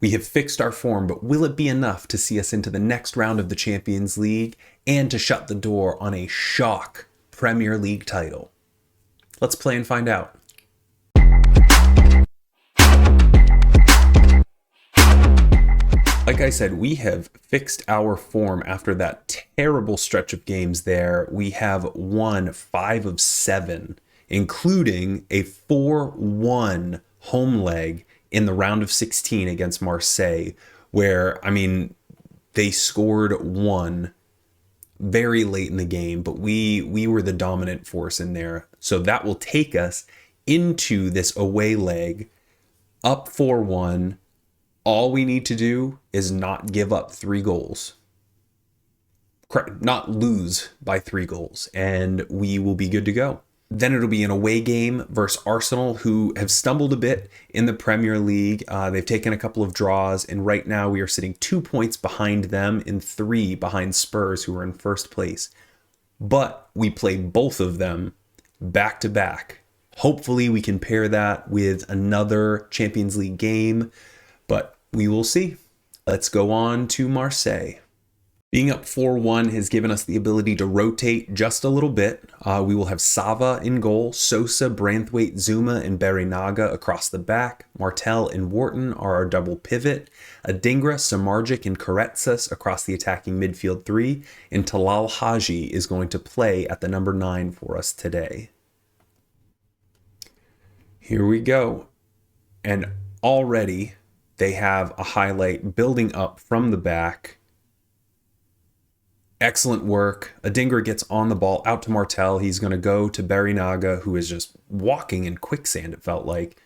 We have fixed our form, but will it be enough to see us into the next round of the Champions League and to shut the door on a shock Premier League title? Let's play and find out. Like I said, we have fixed our form after that terrible stretch of games there. We have won 5 of 7, including a 4-1 home leg in the round of 16 against Marseille, where, they scored 1 very late in the game, but we were the dominant force in there. So that will take us into this away leg up 4-1. All we need to do is not give up 3 goals. Not lose by 3 goals, and we will be good to go. Then it'll be an away game versus Arsenal, who have stumbled a bit in the Premier League. They've taken a couple of draws, and right now we are sitting 2 points behind them and 3 behind Spurs, who are in first place. But we play both of them back to back. Hopefully we can pair that with another Champions League game, but we will see. Let's go on to Marseille. Being up 4-1 has given us the ability to rotate just a little bit. We will have Sava in goal, Sosa, Branthwaite, Zuma, and Barinaga across the back. Martel and Wharton are our double pivot. Adingra, Samardzic, and Karetsas across the attacking midfield 3. And Talal Haji is going to play at the number 9 for us today. Here we go. And already they have a highlight building up from the back. Excellent work. Adingra gets on the ball out to Martel. He's going to go to Barinaga, who is just walking in quicksand, it felt like.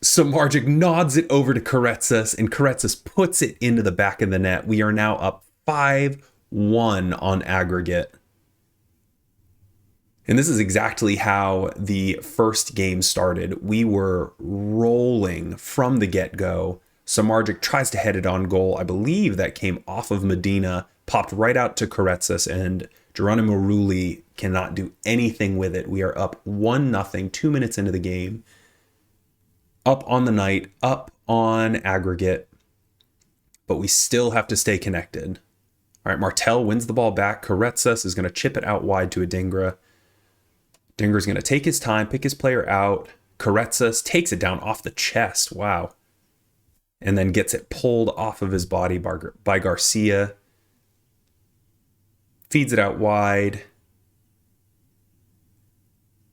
Samardzic nods it over to Karetsas, and Karetsas puts it into the back of the net. We are now up 5-1 on aggregate. And this is exactly how the first game started. We were rolling from the get-go. Samardzic tries to head it on goal. I believe that came off of Medina, popped right out to Karetsas, and Geronimo Rulli cannot do anything with it. We are up 1-0, 2 minutes into the game. Up on the night, up on aggregate, but we still have to stay connected. All right, Martel wins the ball back. Karetsas is going to chip it out wide to Adingra. Adingra's going to take his time, pick his player out. Karetsas takes it down off the chest. Wow. And then gets it pulled off of his body by Garcia. Feeds it out wide.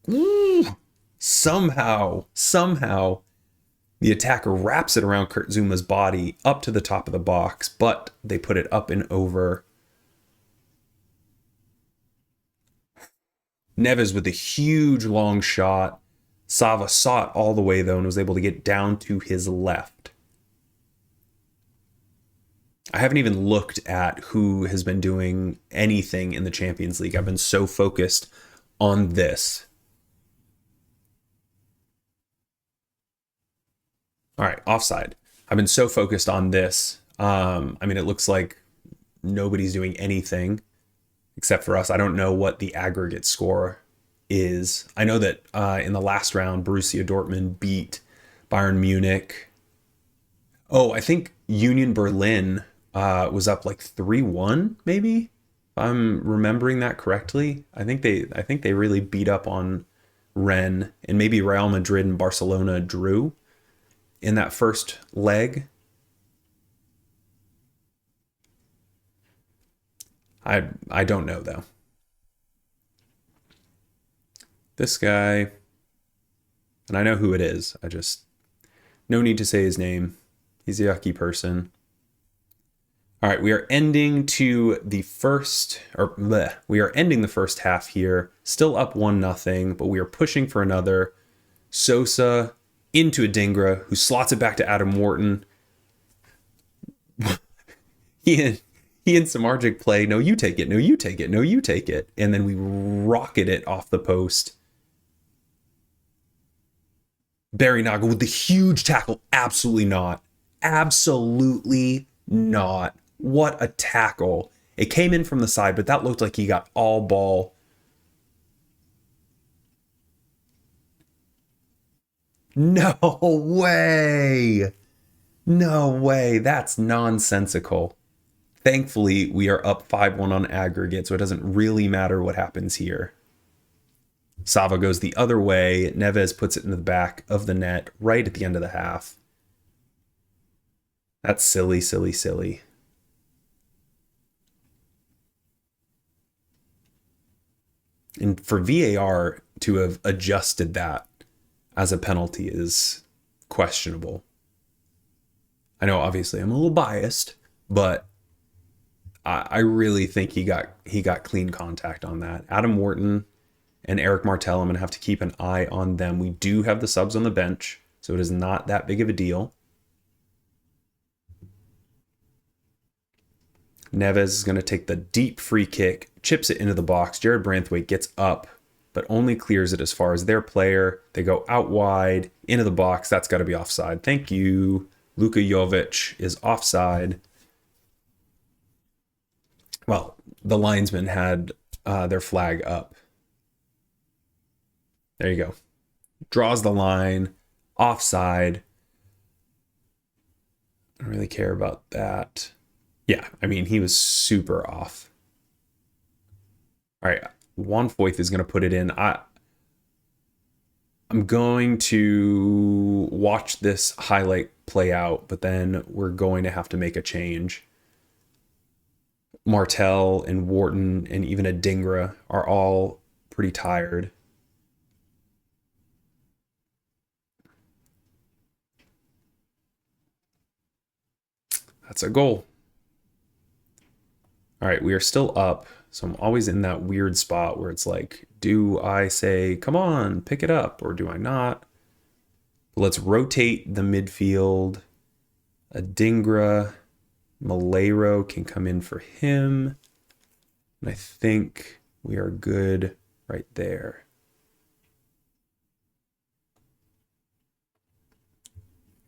Ooh. Somehow, the attacker wraps it around Kurt Zuma's body up to the top of the box, but they put it up and over. Neves with a huge long shot. Sava saw it all the way, though, and was able to get down to his left. I haven't even looked at who has been doing anything in the Champions League. I've been so focused on this. All right, offside. I've been so focused on this. It looks like nobody's doing anything except for us. I don't know what the aggregate score is. I know that in the last round, Borussia Dortmund beat Bayern Munich. Oh, I think Union Berlin was up like 3-1, maybe, if I'm remembering that correctly. I think they really beat up on Rennes, and maybe Real Madrid and Barcelona drew in that first leg. I don't know, though. This guy, and I know who it is. No need to say his name. He's a yucky person. All right, we are ending the first half here. Still up 1-0, but we are pushing for another. Sosa into Adingra, who slots it back to Adam Wharton. he and Samardzic play, no, you take it, no, you take it, no, you take it. And then we rocket it off the post. Barinaga with the huge tackle. Absolutely not. Absolutely not. What a tackle. It came in from the side, but that looked like he got all ball. No way. No way. That's nonsensical. Thankfully, we are up 5-1 on aggregate, so it doesn't really matter what happens here. Sava goes the other way. Neves puts it in the back of the net right at the end of the half. That's silly, silly, silly. And for VAR to have adjusted that as a penalty is questionable. I know obviously I'm a little biased, but I really think he got clean contact on that. Adam Wharton and Eric Martel, I'm going to have to keep an eye on them. We do have the subs on the bench, so it is not that big of a deal. Neves is going to take the deep free kick, chips it into the box. Jared Branthwaite gets up, but only clears it as far as their player. They go out wide, into the box. That's got to be offside. Thank you. Luka Jovic is offside. Well, the linesman had their flag up. There you go. Draws the line. Offside. I don't really care about that. Yeah, I mean, he was super off. All right, Juan Foyth is going to put it in. I'm going to watch this highlight play out, but then we're going to have to make a change. Martel and Wharton and even Adingra are all pretty tired. That's a goal. All right, we are still up. So I'm always in that weird spot where it's like, do I say, come on, pick it up, or do I not? Let's rotate the midfield. Adingra, Malero can come in for him. And I think we are good right there.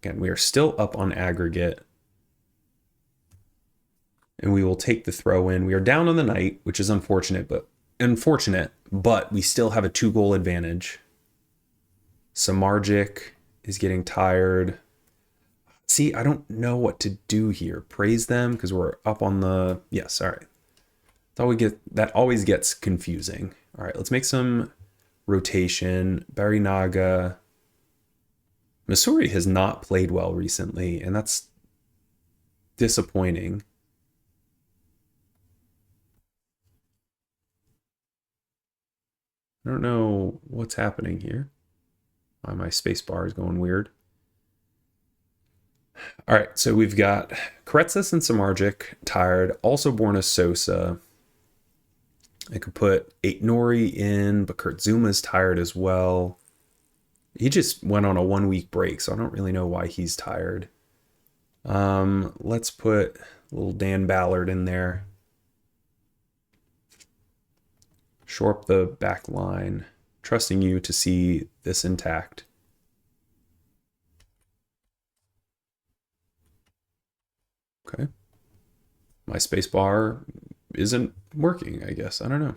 Again, we are still up on aggregate. And we will take the throw in. We are down on the night, which is unfortunate, but we still have a 2-goal advantage. Samardzic is getting tired. See, I don't know what to do here. Praise them because we're up on the... Yes, all right. That always gets confusing. All right, let's make some rotation. Barinaga. Missouri has not played well recently, and that's disappointing. I don't know what's happening here. Why my space bar is going weird. All right, so we've got Karetzis and Samardzic tired. Also Borna Sosa. I could put Nori in, but Kurt Zuma's tired as well. He just went on a 1-week break, so I don't really know why he's tired. Let's put little Dan Ballard in there. Shore up the back line. Trusting you to see this intact. Okay. My space bar isn't working, I guess. I don't know.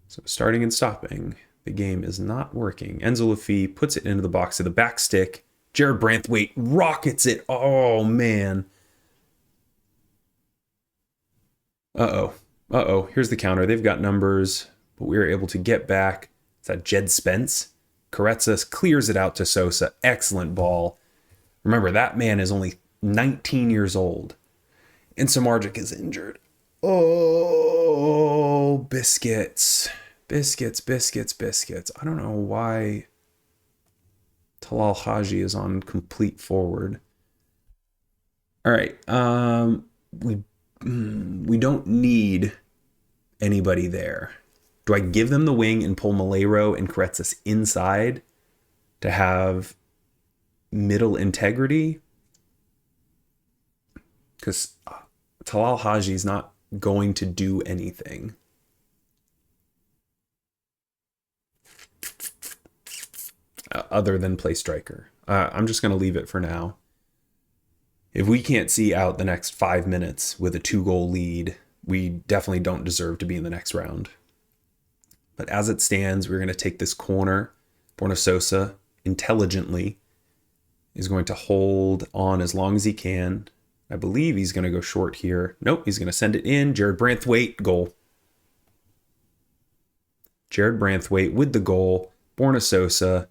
So starting and stopping. The game is not working. Enzo Lafie puts it into the box to the back stick. Jared Branthwaite rockets it. Oh, man. Uh-oh, here's the counter. They've got numbers, but we were able to get back. Is that Jed Spence? Karetzis clears it out to Sosa. Excellent ball. Remember, that man is only 19 years old. And Samardzic is injured. Oh, biscuits. Biscuits. I don't know why Talal Haji is on complete forward. All right. We don't need anybody there. Do I give them the wing and pull Malero and Karetzis inside to have middle integrity? Because Talal Haji is not going to do anything. Other than play striker. I'm just going to leave it for now. If we can't see out the next 5 minutes with a 2-goal lead, we definitely don't deserve to be in the next round. But as it stands, we're going to take this corner. Borna Sosa intelligently, is going to hold on as long as he can. I believe he's going to go short here. Nope, he's going to send it in. Jared Branthwaite, goal. Jared Branthwaite with the goal. Borna Sosa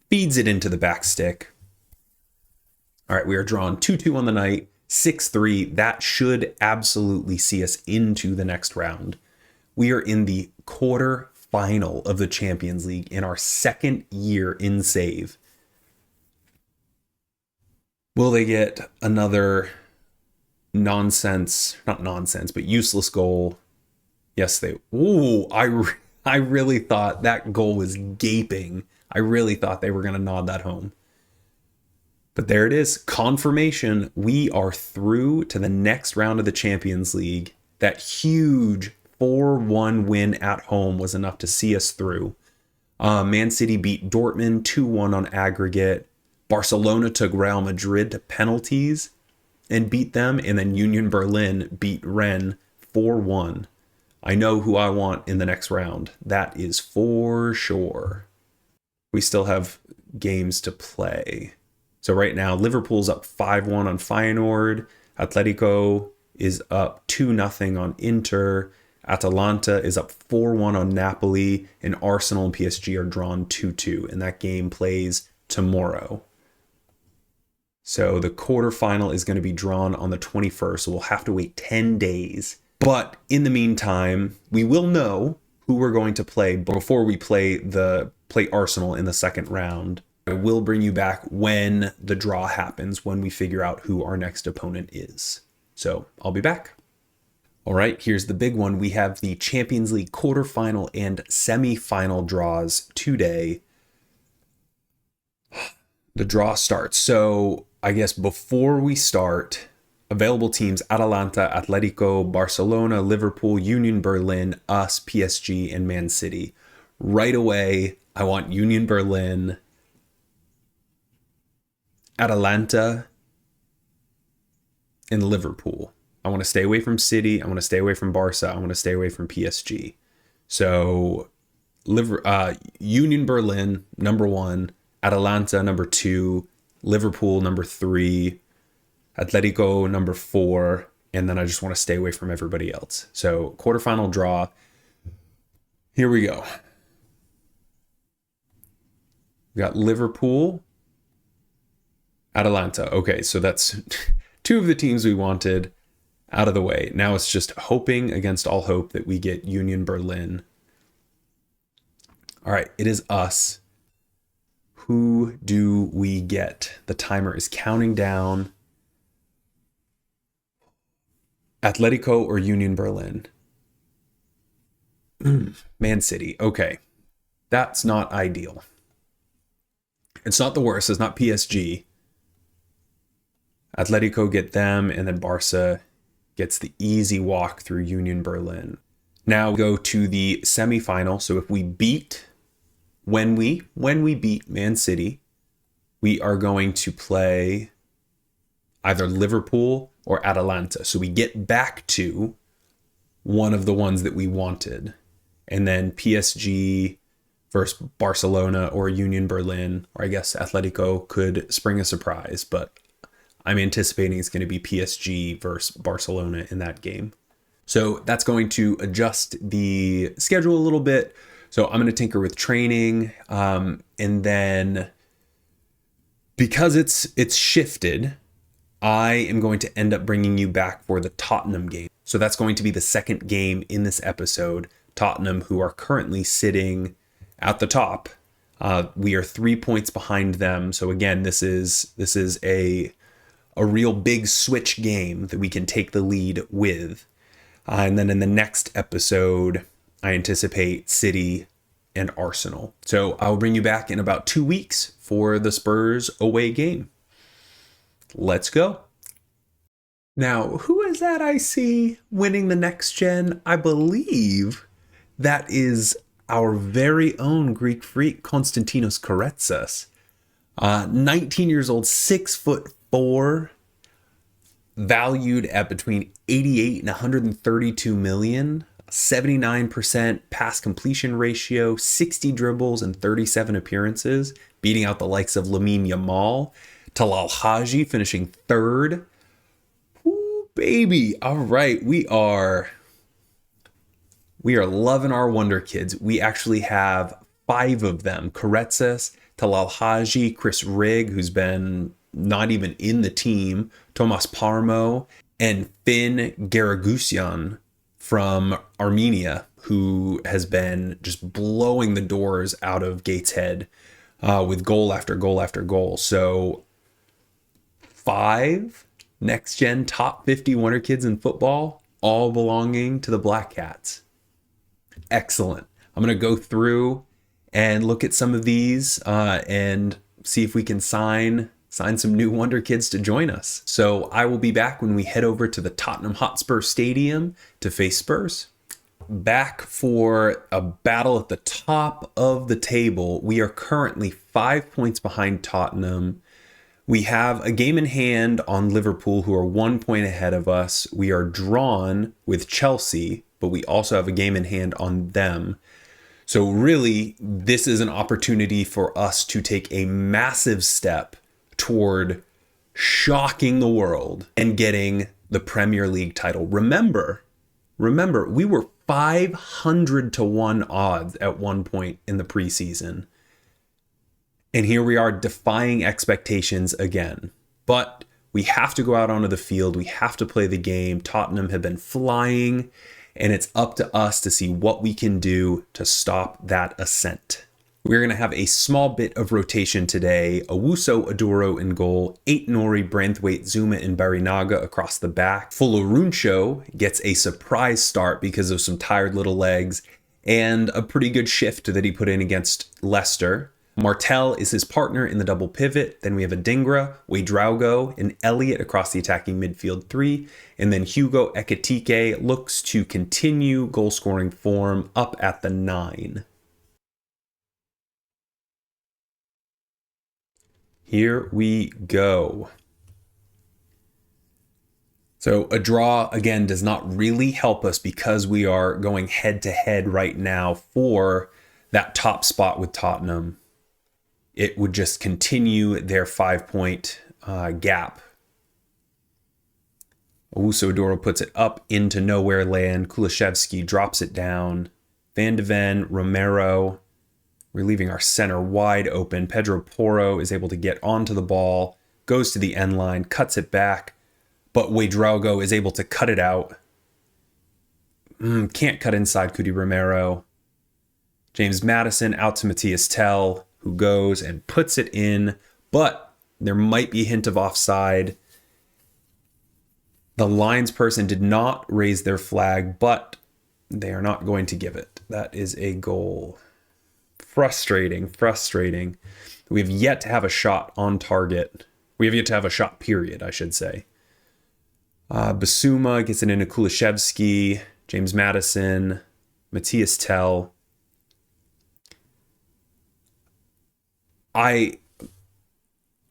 feeds it into the back stick. All right, we are drawn 2-2 on the night, 6-3. That should absolutely see us into the next round. We are in the quarter final of the Champions League in our second year in save. Will they get another useless goal? Yes, they. Ooh, I really thought that goal was gaping. I really thought they were going to nod that home. But there it is. Confirmation. We are through to the next round of the Champions League. That huge 4-1 win at home was enough to see us through. Man City beat Dortmund 2-1 on aggregate. Barcelona took Real Madrid to penalties and beat them. And then Union Berlin beat Rennes 4-1. I know who I want in the next round. That is for sure. We still have games to play. So right now, Liverpool's up 5-1 on Feyenoord. Atletico is up 2-0 on Inter. Atalanta is up 4-1 on Napoli. And Arsenal and PSG are drawn 2-2. And that game plays tomorrow. So the quarterfinal is going to be drawn on the 21st. So we'll have to wait 10 days. But in the meantime, we will know who we're going to play before we play Arsenal in the second round. I will bring you back when the draw happens, when we figure out who our next opponent is. So I'll be back. All right, here's the big one. We have the Champions League quarterfinal and semifinal draws today. The draw starts. So I guess before we start, available teams: Atalanta, Atletico, Barcelona, Liverpool, Union Berlin, us, PSG, and Man City. Right away, I want Union Berlin, Atalanta, and Liverpool. I want to stay away from City. I want to stay away from Barca. I want to stay away from PSG. So Union Berlin, number 1. Atalanta, number 2. Liverpool, number 3. Atletico, number 4. And then I just want to stay away from everybody else. So quarterfinal draw. Here we go. We got Liverpool, Atalanta. Okay, so that's 2 of the teams we wanted out of the way. Now it's just hoping against all hope that we get Union Berlin. All right, it is us. Who do we get? The timer is counting down. Atletico or Union Berlin? Man City. Okay, that's not ideal. It's not the worst. It's not PSG. Atletico get them, and then Barca gets the easy walk through Union Berlin. Now we go to the semifinal. So if we beat, when we beat Man City, we are going to play either Liverpool or Atalanta. So we get back to one of the ones that we wanted. And then PSG versus Barcelona or Union Berlin, or I guess Atletico could spring a surprise, but I'm anticipating it's going to be PSG versus Barcelona in that game. So that's going to adjust the schedule a little bit. So I'm going to tinker with training. And then because it's shifted, I am going to end up bringing you back for the Tottenham game. So that's going to be the second game in this episode. Tottenham, who are currently sitting at the top. We are 3 points behind them. So again, this is a real big switch game that we can take the lead with. And then in the next episode, I anticipate City and Arsenal. So I'll bring you back in about 2 weeks for the Spurs away game. Let's go. Now, who is that I see winning the next gen? I believe that is our very own Greek freak, Konstantinos Karetsas. 19 years old, 6'4", valued at between 88 and 132 million. 79% pass completion ratio, 60 dribbles and 37 appearances, beating out the likes of Lamine Yamal. Talal Haji finishing third. Ooh, baby. All right, we are loving our Wonder Kids. We actually have 5 of them. Karetzes, Talal Haji, Chris Rigg, who's been not even in the team, Tomas Parmo, and Finn Garagusyan from Armenia, who has been just blowing the doors out of Gateshead with goal after goal after goal. So 5 next-gen top 50 Wonder Kids in football, all belonging to the Black Cats. Excellent. I'm going to go through and look at some of these and see if we can sign some new Wonder Kids to join us. So I will be back when we head over to the Tottenham Hotspur Stadium to face Spurs. Back for a battle at the top of the table. We are currently 5 points behind Tottenham. We have a game in hand on Liverpool, who are 1 point ahead of us. We are drawn with Chelsea, but we also have a game in hand on them. So really, this is an opportunity for us to take a massive step toward shocking the world and getting the Premier League title. Remember, we were 500 to 1 odds at one point in the preseason. And here we are defying expectations again. But we have to go out onto the field. We have to play the game. Tottenham have been flying, and it's up to us to see what we can do to stop that ascent. We're going to have a small bit of rotation today. Owusu Aduro in goal, Aït-Nouri, Branthwaite, Zuma, and Barinaga across the back. Fuloruncho gets a surprise start because of some tired little legs and a pretty good shift that he put in against Leicester. Martel is his partner in the double pivot. Then we have Adingra, Ouedraogo, and Elliott across the attacking midfield 3. And then Hugo Ekitike looks to continue goal-scoring form up at the 9. Here we go. So a draw, again, does not really help us because we are going head-to-head right now for that top spot with Tottenham. It would just continue their 5-point gap. Owusu Aduro puts it up into nowhere land. Kulishevsky drops it down. Van de Ven, Romero. We're leaving our center wide open. Pedro Porro is able to get onto the ball, goes to the end line, cuts it back, but Ouedraogo is able to cut it out. Can't cut inside Cudi Romero. James Maddison out to Matthias Tell, who goes and puts it in, but there might be a hint of offside. The Lions person did not raise their flag, but they are not going to give it. That is a goal. Frustrating. We have yet to have a shot on target. We have yet to have a shot, period, I should say. Basuma gets it into Kulishevsky, James Maddison, Matthias Tell.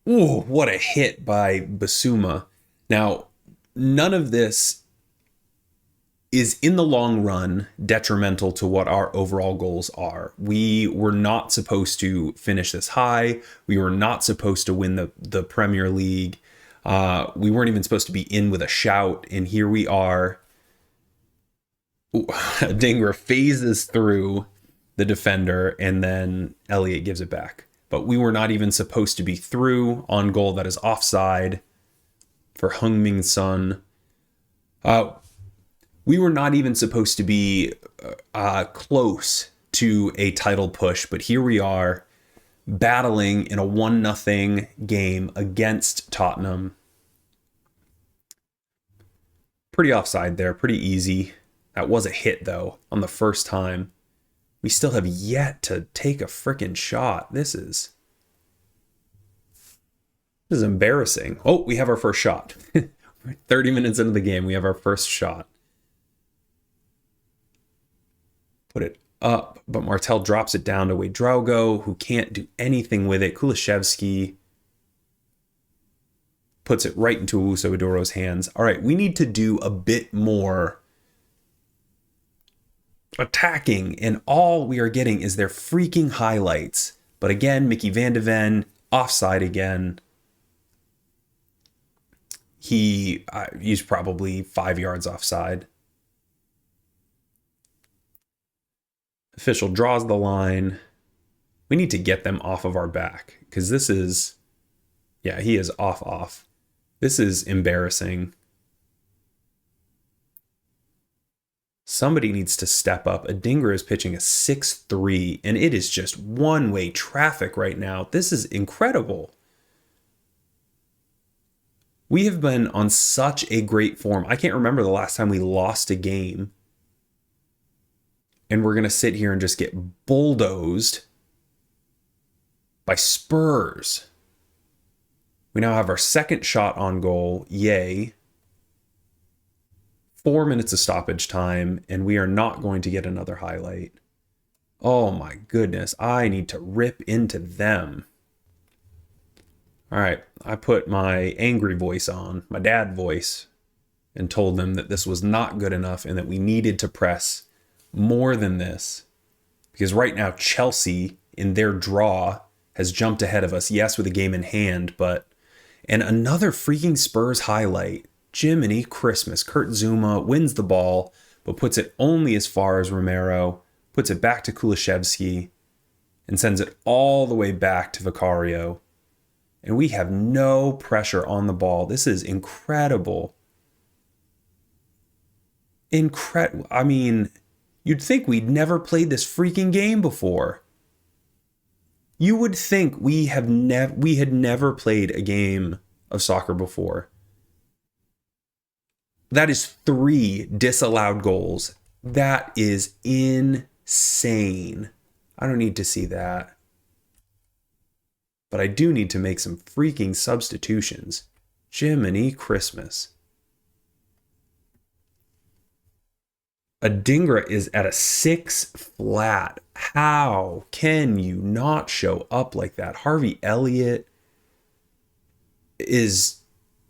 What a hit by Basuma. Now, none of this is in the long run detrimental to what our overall goals are. We were not supposed to finish this high. We were not supposed to win the Premier League. We weren't even supposed to be in with a shout. And here we are. Adingra phases through the defender and then Elliott gives it back. But we were not even supposed to be through on goal. That is offside for Heung-min Son. We were not even supposed to be close to a title push, but here we are battling in a 1-0 game against Tottenham. Pretty offside there, pretty easy. That was a hit, though, on the first time. We still have yet to take a frickin' shot. This is embarrassing. Oh, we have our first shot. 30 minutes into the game, we have our first shot. Put it up, but Martel drops it down to Ouedraogo, who can't do anything with it. Kulishevsky puts it right into Owusu Aduro's hands. All right, we need to do a bit more attacking, and all we are getting is their freaking highlights. But again, Mickey Van de Ven, offside again. He's probably 5 yards offside. Official draws the line. We need to get them off of our back, because this is, yeah, he is off. This is embarrassing. Somebody needs to step up. Adingra is pitching a 6-3, and it is just one-way traffic right now. This is incredible. We have been on such a great form. I can't remember the last time we lost a game. And we're going to sit here and just get bulldozed by Spurs. We now have our second shot on goal. Yay. 4 minutes of stoppage time, and we are not going to get another highlight. Oh my goodness. I need to rip into them. All right. I put my angry voice on, my dad voice, and told them that this was not good enough and that we needed to press more than this. Because right now, Chelsea, in their draw, has jumped ahead of us. Yes, with a game in hand, but... And another freaking Spurs highlight. Jiminy Christmas. Kurt Zuma wins the ball, but puts it only as far as Romero, puts it back to Kulishevsky, and sends it all the way back to Vicario. And we have no pressure on the ball. This is incredible. Incredible. I mean, you'd think we'd never played this freaking game before. You would think we had never played a game of soccer before. That is 3 disallowed goals. That is insane. I don't need to see that. But I do need to make some freaking substitutions. Jiminy Christmas. Adingra is at a 6 flat. How can you not show up like that? Harvey Elliott is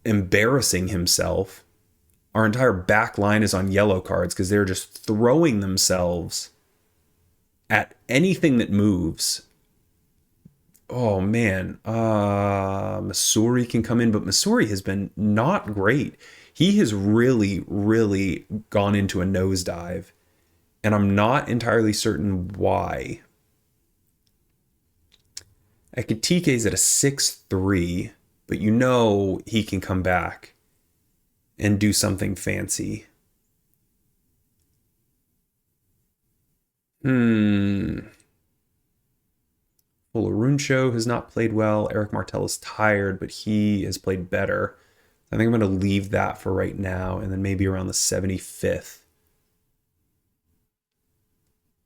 embarrassing himself. Our entire back line is on yellow cards because they're just throwing themselves at anything that moves. Oh, man. Masuri can come in, but Masuri has been not great. He has really, really gone into a nosedive, and I'm not entirely certain why. Ekitike is at a 6-3, but you know he can come back and do something fancy. Fularuncho has not played well. Eric Martel is tired, but he has played better. I think I'm going to leave that for right now, and then maybe around the 75th.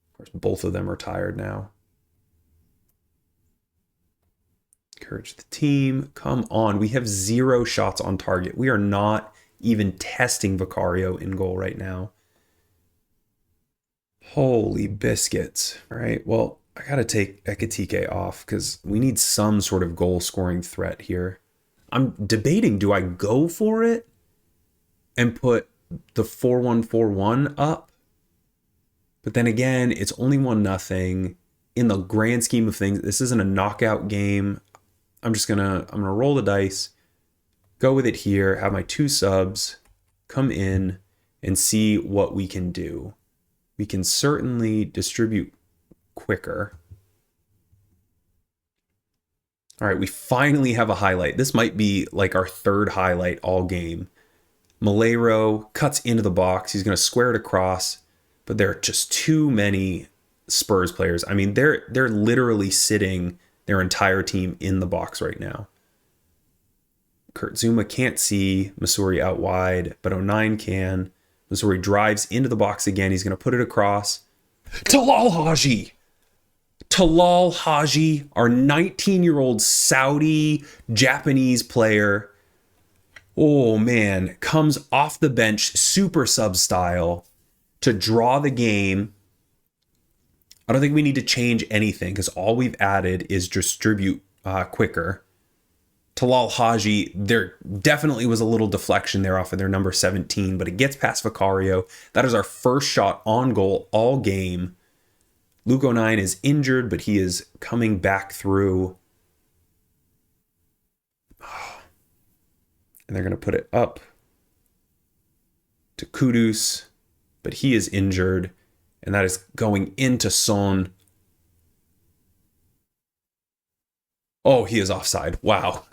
Of course, both of them are tired now. Encourage the team. Come on. We have 0 shots on target. We are not even testing Vicario in goal right now. Holy biscuits. All right, well, I got to take Ekitike off because we need some sort of goal-scoring threat here. I'm debating, do I go for it and put the 4-1-4-1 up? But then again, it's only 1-0. In the grand scheme of things, this isn't a knockout game. I'm gonna roll the dice, go with it here, have my 2 subs, come in, and see what we can do. We can certainly distribute quicker. All right, we finally have a highlight. This might be like our 3rd highlight all game. Malero cuts into the box. He's going to square it across, but there are just too many Spurs players. I mean, they're literally sitting their entire team in the box right now. Kurt Zuma can't see Masuri out wide, but 09 can. Masuri drives into the box again. He's going to put it across. Talal Haji! Talal Haji, our 19-year-old Saudi Japanese player. Oh, man. Comes off the bench, super sub style, to draw the game. I don't think we need to change anything because all we've added is distribute quicker. Talal Haji, there definitely was a little deflection there off of their number 17, but it gets past Vicario. That is our first shot on goal all game. Luke O'Nien is injured, but he is coming back through. And they're going to put it up to Kudus, but he is injured. And that is going into Son. Oh, he is offside. Wow.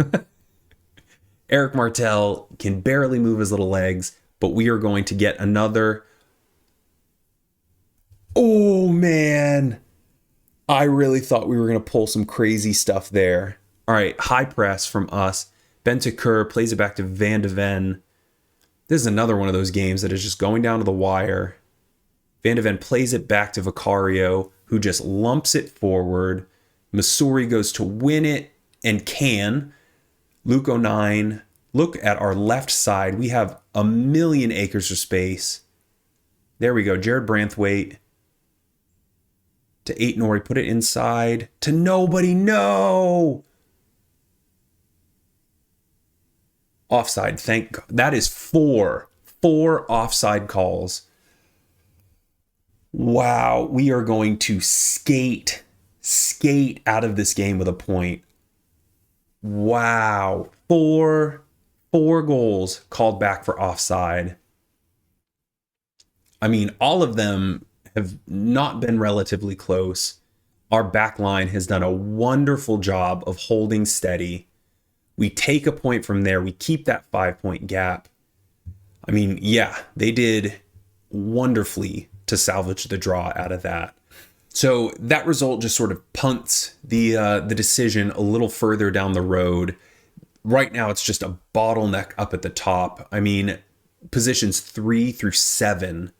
Eric Martel can barely move his little legs, but we are going to get another. Oh, man. I really thought we were going to pull some crazy stuff there. All right, high press from us. Bentancur plays it back to Van de Ven. This is another one of those games that is just going down to the wire. Van de Ven plays it back to Vicario, who just lumps it forward. Missouri goes to win it and can. Luke O'Nien, look at our left side. We have a million acres of space. There we go. Jared Branthwaite to Aït-Nouri. Put it inside to nobody. No! Offside. Thank God. That is four offside calls. Wow. We are going to skate out of this game with a point. Wow. Four goals called back for offside. I mean, all of them have not been relatively close. Our back line has done a wonderful job of holding steady. We take a point from there. We keep that 5-point gap. I mean, yeah, they did wonderfully to salvage the draw out of that. So that result just sort of punts the decision a little further down the road. Right now, it's just a bottleneck up at the top. I mean, positions 3 through 7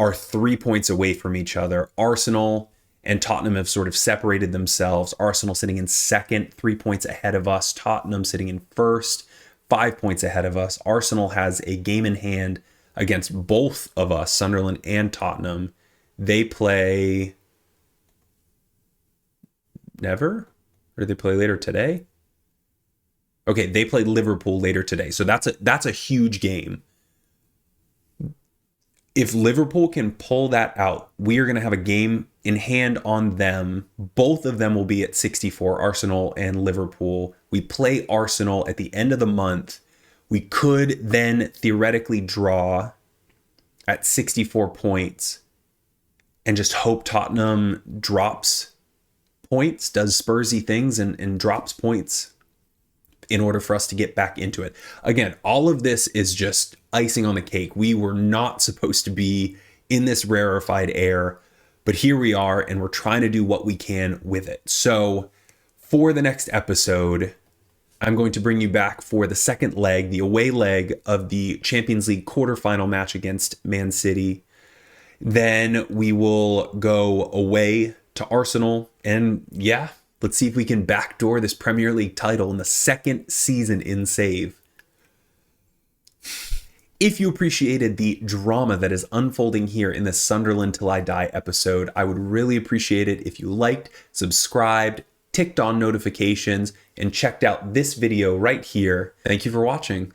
are 3 points away from each other. Arsenal and Tottenham have sort of separated themselves. Arsenal sitting in second, 3 points ahead of us. Tottenham sitting in first, 5 points ahead of us. Arsenal has a game in hand against both of us, Sunderland and Tottenham. They play never? Or do they play later today? Okay, they play Liverpool later today. So that's a huge game. If Liverpool can pull that out, we are going to have a game in hand on them. Both of them will be at 64, Arsenal and Liverpool. We play Arsenal at the end of the month. We could then theoretically draw at 64 points and just hope Tottenham drops points, does Spursy things and drops points in order for us to get back into it. Again, all of this is just icing on the cake. We were not supposed to be in this rarefied air, but here we are, and we're trying to do what we can with it. So for the next episode, I'm going to bring you back for the second leg, the away leg of the Champions League quarterfinal match against Man City. Then we will go away to Arsenal, and yeah, let's see if we can backdoor this Premier League title in the second season in save. If you appreciated the drama that is unfolding here in this Sunderland Till I Die episode, I would really appreciate it if you liked, subscribed, ticked on notifications, and checked out this video right here. Thank you for watching.